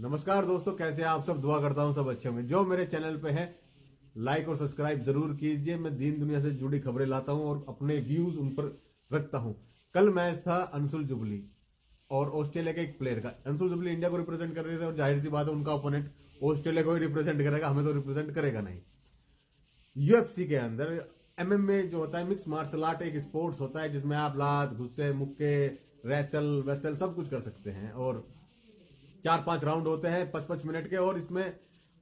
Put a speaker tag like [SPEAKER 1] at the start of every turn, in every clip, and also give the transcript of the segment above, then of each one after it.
[SPEAKER 1] नमस्कार दोस्तों, कैसे हैं आप सब। दुआ करता हूं सब अच्छे होंगे। जो मेरे चैनल पे है लाइक और सब्सक्राइब जरूर कीजिए। मैं दीन दुनिया से जुड़ी खबरें लाता हूं और अपने व्यूज उन पर रखता हूं। कल मैच था अंशुल जुबली और ऑस्ट्रेलिया के एक प्लेयर का। अंशुल जुबली इंडिया को रिप्रेजेंट कर रहे थे और जाहिर सी बात है उनका ओपोनेंट ऑस्ट्रेलिया को ही रिप्रेजेंट करेगा, हमें तो रिप्रेजेंट करेगा नहीं। यूएफसी के अंदर एमएमए जो होता है, मिक्स मार्शल आर्ट, एक स्पोर्ट्स होता है जिसमें आप लात, गुस्से, मुक्के, रेसल वेसल सब कुछ कर सकते हैं। और 4-5 राउंड होते हैं 55 मिनट के। और इसमें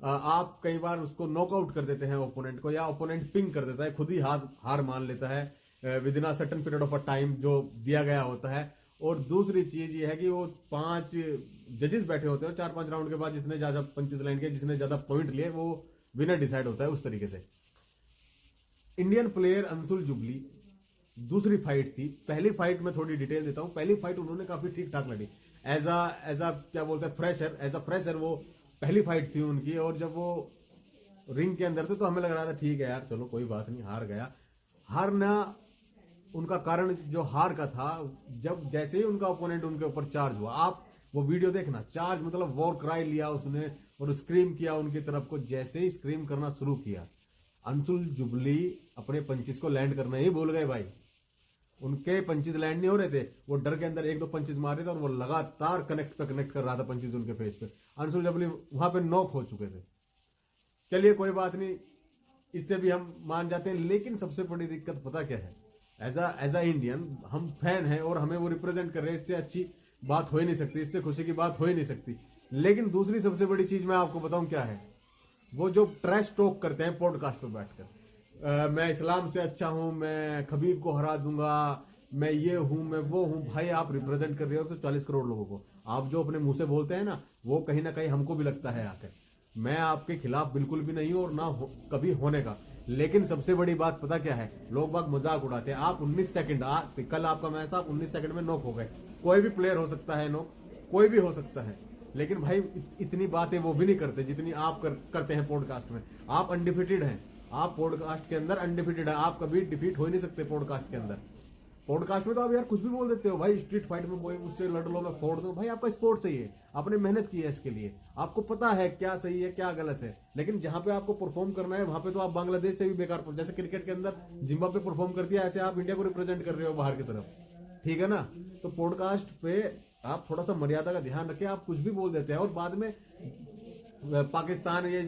[SPEAKER 1] आप कई बार उसको नॉकआउट कर देते हैं ओपोनेंट को, या ओपोनेंट पिंग कर देता है, खुद ही हार मान लेता है with in a certain period of a time जो दिया गया होता है। और दूसरी चीज ये है कि वो 5 जजेस बैठे होते हैं, 4-5 राउंड के बाद जिसने ज्यादा पंचेस लाइन किए, जिसने ज्यादा पॉइंट लिए, वो विनर डिसाइड होता है। उस तरीके से इंडियन प्लेयर अंशुल जुबली दूसरी फाइट थी। पहली फाइट में थोड़ी डिटेल देता हूं। पहली फाइट उन्होंने काफी ठीक ठाक लड़ी एज अ क्या बोलते हैं फ्रेशर, एज अ फ्रेशर वो पहली फाइट थी उनकी। और जब वो रिंग के अंदर थे तो हमें लग रहा था ठीक है यार, चलो कोई बात नहीं, हार गया। हारना उनका कारण जो हार का था, जब जैसे ही उनका ओपोनेंट उनके ऊपर चार्ज हुआ, आप वो वीडियो देखना, चार्ज मतलब वॉर क्राई लिया उसने और स्क्रीम किया उनकी तरफ को। जैसे ही स्क्रीम करना शुरू किया, अंशुल जुबली अपने पंचिस को लैंड करना ही भूल गए भाई। उनके पंचेस लैंड नहीं हो रहे थे, वो डर के अंदर 1-2 पंचेस मार रहे थे और वो लगातार कनेक्ट कर रहा था पंचेस उनके फेस पे। अंशुल जुबली वहां पे नॉक हो चुके थे। चलिए कोई बात नहीं, इससे भी हम मान जाते हैं। लेकिन सबसे बड़ी दिक्कत पता क्या है, एज अ इंडियन हम फैन हैं और हमें वो रिप्रेजेंट कर रहे हैं। इससे अच्छी बात हो ही नहीं सकती, इससे खुशी की बात हो ही नहीं सकती। लेकिन दूसरी सबसे बड़ी चीज मैं आपको बताऊं क्या है, वो जो ट्रैश टॉक करते हैं पॉडकास्ट पर बैठकर, मैं इस्लाम से अच्छा हूं, मैं खबीब को हरा दूंगा, मैं ये हूं, मैं वो हूं। भाई आप रिप्रेजेंट कर रहे हो तो 40 करोड़ लोगों को। आप जो अपने मुंह से बोलते हैं ना, वो कहीं ना कहीं हमको भी लगता है आकर। मैं आपके खिलाफ बिल्कुल भी नहीं हूं और ना कभी होने का। लेकिन सबसे बड़ी बात पता क्या है, लोग बाग मजाक उड़ाते हैं। आप 19 सेकंड, कल आपका मैच था, आप 19 सेकंड में नॉक हो गए। कोई भी प्लेयर हो सकता है नॉक, कोई भी हो सकता है। लेकिन भाई इतनी बातें वो भी नहीं करते जितनी आप करते हैं पॉडकास्ट में। आप अनडिफिटेड हैं, आप पॉडकास्ट के अंदर अनडिफिटेड है। आप कभी डिफीट हो ही नहीं सकते पॉडकास्ट के अंदर। पॉडकास्ट में तो आप यार कुछ भी बोल देते हो भाई, स्ट्रीट फाइट में कोई मुझसे लड़ लो, मैं फोड़ दूं। भाई आपका स्पोर्ट सही है, आपने मेहनत की है इसके लिए, आपको पता है क्या सही है क्या गलत है। लेकिन जहां पे आपको परफॉर्म करना है वहां पे तो आप बांग्लादेश से भी बेकार, जैसे क्रिकेट के अंदर जिम्बाब्वे परफॉर्म करती है, ऐसे आप इंडिया को रिप्रेजेंट कर रहे हो बाहर की तरफ। ठीक है ना। तो पॉडकास्ट पे आप थोड़ा सा मर्यादा का ध्यान रखें। आप कुछ भी बोल देते हैं और बाद में पाकिस्तान, ये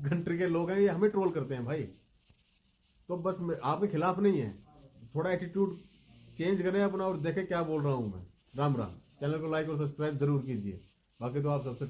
[SPEAKER 1] कंट्री के लोग हैं, ये हमें ट्रोल करते हैं भाई। तो बस आपके खिलाफ नहीं है, थोड़ा एटीट्यूड चेंज करें अपना और देखें क्या बोल रहा हूं मैं। राम राम। चैनल को लाइक और सब्सक्राइब जरूर कीजिए। बाकी तो आप सबसे